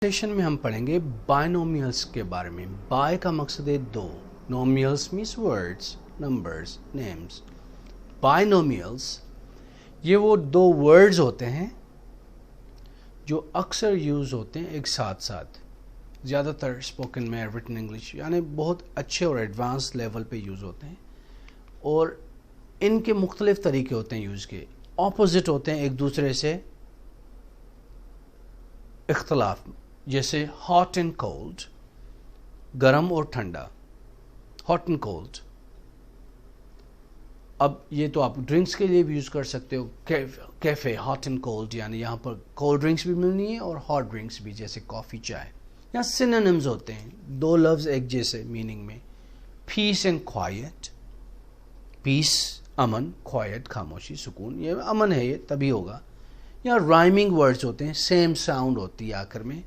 Session में हम पढ़ेंगे बायनोमियल्स के बारे में। बाय का मकसद है दो, नोमियल्स मीन्स वर्ड्स, नंबर्स, नेम्स। बायनोमियल्स ये वो दो वर्ड्स होते हैं जो अक्सर यूज़ होते हैं एक साथ साथ, ज़्यादातर स्पोकन में, रिटन इंग्लिश, यानी बहुत अच्छे और एडवांस लेवल पे यूज़ होते हैं और इनके मुख्तलिफ तरीके होते हैं यूज़ के, ऑपोजिट होते हैं एक दूसरे से इख्तलाफ। जैसे हॉट एंड कोल्ड, गर्म और ठंडा, हॉट एंड कोल्ड। अब ये तो आप ड्रिंक्स के लिए भी यूज़ कर सकते हो, कैफ़े, हॉट एंड कोल्ड, यानी यहाँ पर कोल्ड ड्रिंक्स भी मिलनी है और हॉट ड्रिंक्स भी, जैसे कॉफ़ी, चाय। यहाँ सिनोनिम्स होते हैं, दो लफ्ज़ एक जैसे मीनिंग में। पीस एंड क्वाइट, पीस अमन, क्वाइट खामोशी, सुकून, ये अमन है, ये तभी होगा। यहाँ राइमिंग वर्ड्स होते हैं, सेम साउंड होती है आखिर में।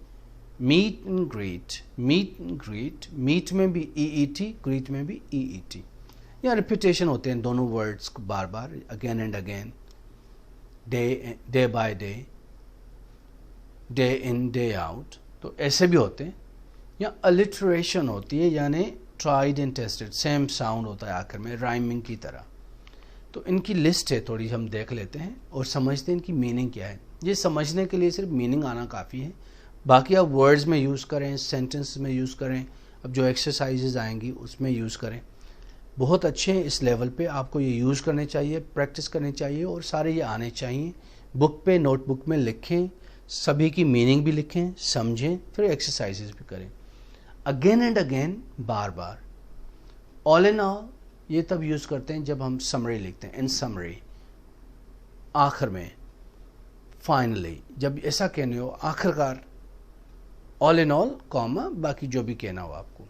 Meet and greet, meet and greet, meet में भी ईईटी, ग्रीट में भी ईईटी। यहाँ रिपीटेशन होते हैं दोनों वर्ड्स को बार बार, again and again. Day by day, day in day out, तो ऐसे भी होते हैं। यहाँ अलिटरेशन होती है, यानी tried and tested, same sound होता है आखिर में, राइमिंग की तरह। तो इनकी लिस्ट है, थोड़ी हम देख लेते हैं और समझते हैं इनकी मीनिंग क्या है। ये समझने के लिए सिर्फ मीनिंग आना काफ़ी है, बाकी आप वर्ड्स में यूज़ करें, सेंटेंस में यूज़ करें, अब जो एक्सरसाइजेज आएंगी उसमें यूज़ करें। बहुत अच्छे हैं इस लेवल पे, आपको ये यूज़ करने चाहिए, प्रैक्टिस करनी चाहिए और सारे ये आने चाहिए। बुक पे, नोटबुक में लिखें, सभी की मीनिंग भी लिखें, समझें, फिर एक्सरसाइजेज भी करें again and again, bar bar. All in all ये तब यूज़ करते हैं जब हम समरी लिखते हैं, इन समरी, आखिर में, फाइनली, जब ऐसा कहने हो, आखिरकार। ऑल इन ऑल, कॉमा, बाकी जो भी कहना हो आपको।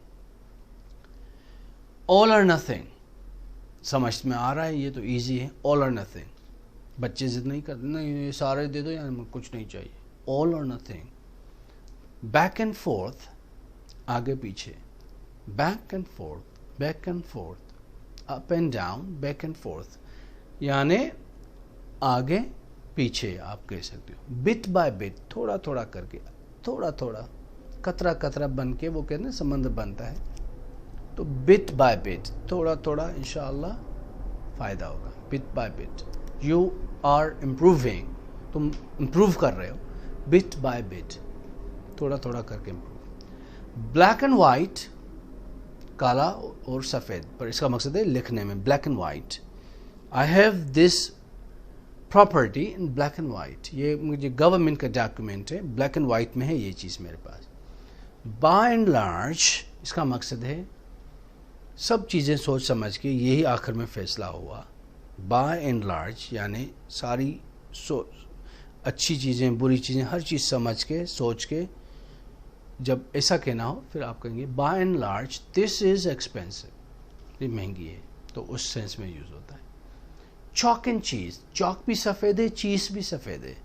ऑल और नथिंग, समझ में आ रहा है, ये तो इजी है। ऑल और नथिंग, बच्चे जिद नहीं करते, नहीं ये सारे दे दो या कुछ नहीं चाहिए। ऑल और नथिंग। बैक एंड फोर्थ, आगे पीछे, back and fourth, back and fourth, up and down, back and fourth, यानी आगे पीछे आप कह सकते हो। बिट बाय बिट, थोड़ा थोड़ा करके, थोड़ा थोड़ा, कतरा कतरा बन के, वो कहते हैं संबंध बनता है, तो बिट बाय बिट, थोड़ा थोड़ा इंशाअल्लाह फ़ायदा होगा। Bit by bit, you are improving, तुम इम्प्रूव कर रहे हो। बिट बाय बिट, थोड़ा थोड़ा करके इम्प्रूव। ब्लैक एंड वाइट, काला और सफ़ेद, पर इसका मकसद है लिखने में, black and white. I have this property in black and white, ये मुझे गवर्नमेंट का डॉक्यूमेंट है, ब्लैक एंड वाइट में है ये चीज़ मेरे पास। बाय एंड लार्ज, इसका मकसद है सब चीज़ें सोच समझ के, यही आखिर में फैसला हुआ। बाय एंड लार्ज यानी सारी अच्छी चीज़ें, बुरी चीज़ें, हर चीज़ समझ के, सोच के, जब ऐसा कहना हो फिर आप कहेंगे by and large this is expensive, ये महंगी है, तो उस सेंस में यूज़ होता है। चॉक एंड चीज़, चॉक भी सफ़ेद है, चीज़ भी सफ़ेद है,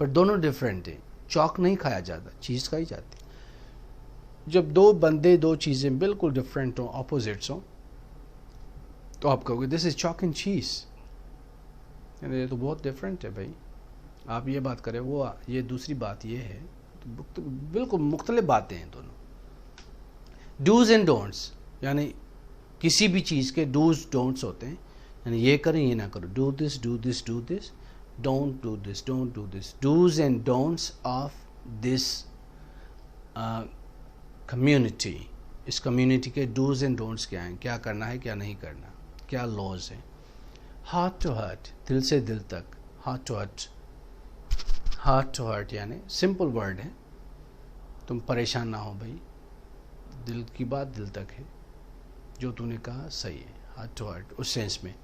पर दोनों डिफरेंट है। चॉक नहीं खाया जाता, चीज़ खाई जाती। जब दो बंदे, दो चीज़ें बिल्कुल डिफरेंट हो, ऑपोजिट्स हो, तो आप कहोगे this is chalk and cheese, यानी ये तो बहुत डिफरेंट है भाई। आप ये बात करें, वो ये दूसरी बात ये है, तो बिल्कुल मुख्तलिफ बातें हैं दोनों। डूज एंड डोंट्स, यानी किसी भी चीज़ के डूज डोंट्स होते हैं, यानी ये करें ये ना करो, do this do this do this, don't do this don't do this. Dos and don'ts of this community, इस कम्युनिटी के डूज एंड डोंट्स क्या हैं, क्या करना है क्या नहीं करना, क्या लॉज हैं। हार्ट टू हार्ट, दिल से दिल तक, heart to heart, heart to heart यानी सिंपल वर्ड है, तुम परेशान ना हो भाई, दिल की बात दिल तक है, जो तूने कहा सही है, हार्ट टू हार्ट उस सेंस में।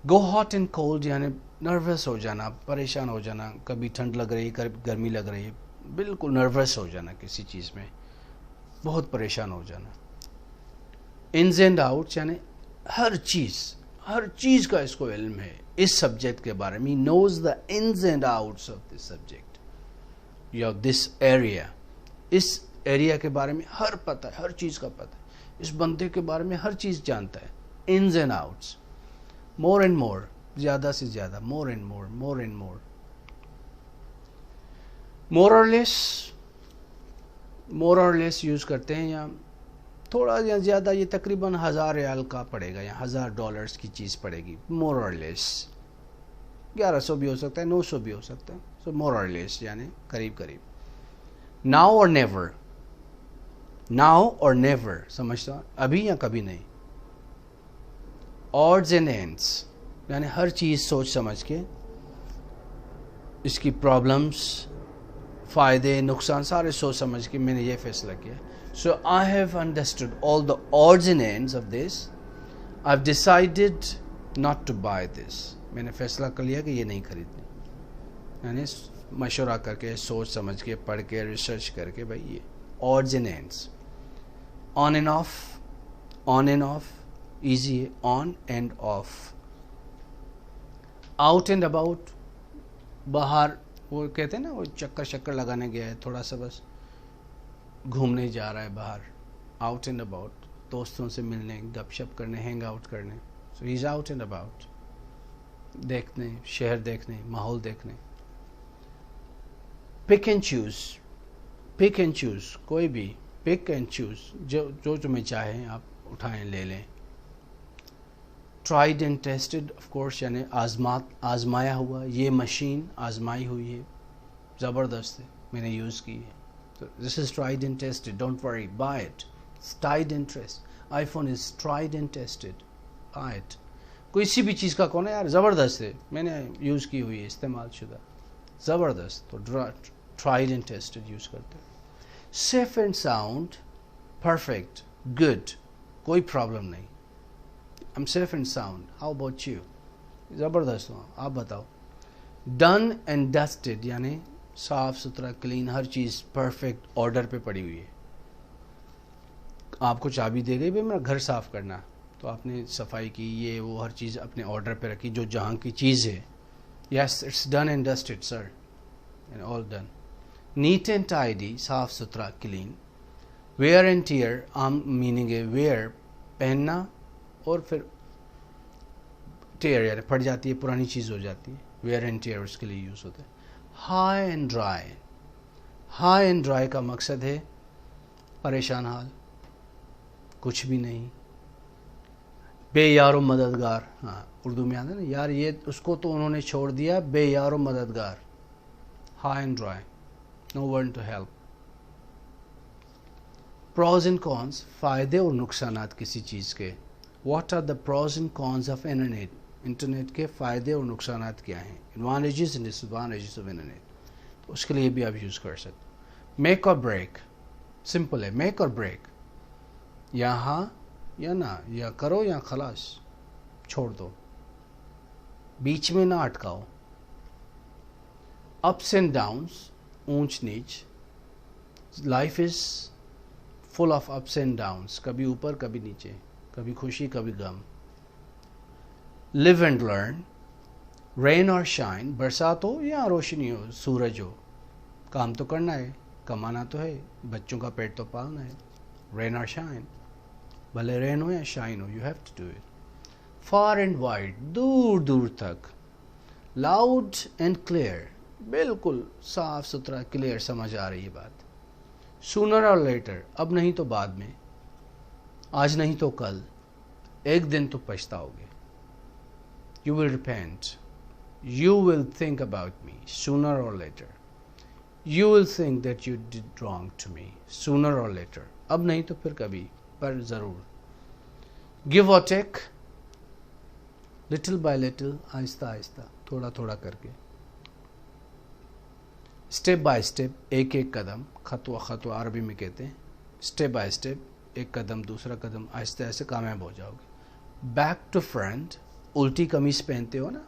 गो हॉट एंड कोल्ड यानी नर्वस हो जाना, परेशान हो जाना, कभी ठंड लग रही है, कभी गर्मी लग रही है, बिल्कुल नर्वस हो जाना किसी चीज़ में, बहुत परेशान हो जाना। इन्स एंड आउट्स यानी हर चीज़ का इसको इल्म है, इस सब्जेक्ट के बारे में, knows the ins and outs of this subject या दिस एरिया, इस एरिया के बारे में हर पता है, हर चीज़ का पता है, इस बंदे के बारे में हर चीज़ जानता है। Ins and outs. More and more, ज़्यादा से ज़्यादा, मोर एंड मोर, मोर एंड मोर। मोर और लेस, मोर और लेस यूज़ करते हैं, या थोड़ा या ज़्यादा, ये तकरीबन 1000 रियाल का पड़ेगा या $1000 की चीज़ पड़ेगी, मोर और लेस। 1100 भी हो सकता है, 900 भी हो सकता है, सो मोर और लेस यानी करीब करीब। नाउ और नेवर, नाउ और नेवर समझता, अभी या कभी नहीं। ऑड्स एंड एंड्स यानी हर चीज़ सोच समझ के, इसकी प्रॉब्लम्स, फ़ायदे नुकसान सारे सोच समझ के मैंने ये फैसला किया। So I have understood all the odds and ends of this, I have decided not to buy this. मैंने फैसला कर लिया कि ये नहीं खरीदनी, यानी मशवरा करके, सोच समझ के, पढ़ के, रिसर्च करके, भाई ये odds and ends. On and off, on and off easy है, on and off. Out and about, बाहर, वो कहते हैं ना, वो चक्कर शक्कर लगाने गया है, थोड़ा सा बस घूमने जा रहा है बाहर। आउट एंड अबाउट, दोस्तों से मिलने, गपशप करने, हैंग आउट करने। So he is out and about, देखने, शहर देखने, माहौल देखने। Pick and choose, pick and choose, कोई भी पिक एंड चूज, जो तुम्हें चाहे आप उठाएं, ले लें। Tried and tested, of course, यानी आजमाया हुआ, ये मशीन आजमाई हुई है, ज़बरदस्त है, मैंने यूज़ की है। तो this is tried and tested, don't worry, buy it. Tried and test, iPhone is tried and tested, buy it. किसी भी चीज़ का कौन है यार, ज़बरदस्त है, मैंने यूज़ की हुई है, इस्तेमाल शुदा, ज़बरदस्त। तो ट्राइड एंड टेस्टेड यूज़ करते हैं। Safe and sound, perfect, good, कोई प्रॉब्लम नहीं। I'm safe and sound. How about you? ज़बरदस्त हो, आप बताओ। Done and dusted यानी साफ सुथरा, क्लीन, हर चीज़ परफेक्ट ऑर्डर पे पड़ी हुई है। आपको चाबी दे गई भाई मेरा घर साफ करना, तो आपने सफाई की, ये वो हर चीज़ अपने ऑर्डर पे रखी, जो जहाँ की चीज़ है। Yes, it's done and dusted, sir. And all done. Neat and tidy, साफ सुथरा, क्लीन। Wear and tear, आम मीनिंग है wear, पहनना, और फिर टेयर यानी फट जाती है, पुरानी चीज़ हो जाती है, वेयर एंड टेयर उसके लिए यूज़ होता है। High and dry, high and dry का मकसद है परेशान हाल, कुछ भी नहीं। बेयारो मददगार, हाँ उर्दू में आता है ना, यार ये उसको तो उन्होंने छोड़ दिया, बेयारो मददगार। High and dry, no one to help. Pros and cons, फ़ायदे और नुकसानात किसी चीज़ के। What are the pros and cons of internet? Internet के फ़ायदे और नुकसानात क्या हैं? Advantages and disadvantages of internet. तो उसके लिए भी आप यूज़ कर सकते। Make or break, सिंपल है, make or break, या हाँ या ना, या करो या खलास, छोड़ दो, बीच में ना अटकाओ। Ups and downs, ऊंच नीच, life is full of ups and downs, कभी ऊपर कभी नीचे, कभी खुशी कभी गम। लिव एंड लर्न, रेन और शाइन, बरसात हो या रोशनी हो, सूरज हो, काम तो करना है, कमाना तो है, बच्चों का पेट तो पालना है। रेन और शाइन, भले रेन हो या शाइन हो, you have to do it. Far and wide, दूर दूर तक। लाउड एंड क्लियर, बिल्कुल साफ सुथरा, क्लियर समझ आ रही है बात। सूनर और लेटर, अब नहीं तो बाद में, आज नहीं तो कल, एक दिन तो पछताओगे। You will repent, you will think about me sooner or later, you will think that you did wrong to me sooner or later, अब नहीं तो फिर कभी, पर ज़रूर। गिव और take, little bye little, Aahista Aahista, थोड़ा थोड़ा करके। स्टेप बाय स्टेप, एक एक कदम, खतवा खतवा अरबी में कहते हैं। स्टेप बाय स्टेप, एक कदम दूसरा कदम, आहिस्ते आहिस्ते कामयाब हो जाओगे। बैक टू फ्रंट, उल्टी कमीज पहनते हो ना,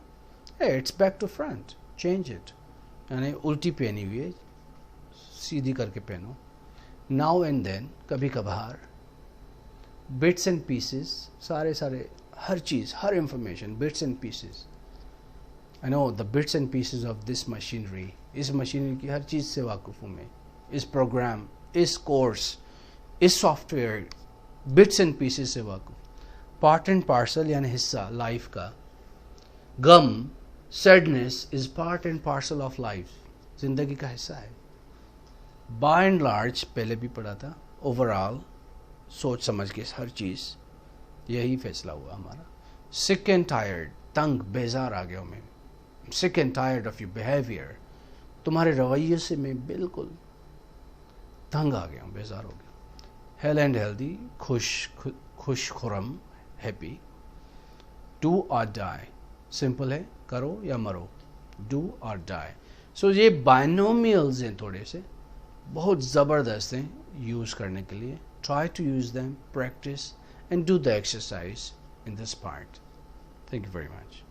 it's back to front, change it, यानी उल्टी पहनी हुई है, सीधी करके पहनो। नाउ एंड देन, कभी कभार। बिट्स एंड पीसेस, सारे सारे, हर चीज़, हर information, bits and pieces. I know the bits and pieces of this machinery, इस मशीनरी की हर चीज़ से वाकिफ़ हूँ मैं, इस प्रोग्राम, इस कोर्स, इस सॉफ्टवेयर, बिट्स एंड पीसेस से वाकिफ़। पार्ट एंड पार्सल यानी हिस्सा लाइफ का। गम, sadness is part and parcel of life, ज़िंदगी का हिस्सा है। बाय एंड लार्ज पहले भी पढ़ा था, ओवरऑल सोच समझ के हर चीज़, यही फैसला हुआ हमारा। सिक एंड टायर्ड, तंग बेजार आ गया हूँ मैं, sick and tired of your behaviour, तुम्हारे रवैये से मैं बिल्कुल तंग आ गया हूँ, बेजार हो गया। हेल एंड हेल्दी, खुश खुरम, हैप्पी। डू और डाई, सिंपल है, करो या मरो, डू और डाई। सो ये बाइनोमियल्स हैं, थोड़े से बहुत ज़बरदस्त हैं यूज़ करने के लिए। Try to use them, practice and do the exercise in this part. Thank you very much.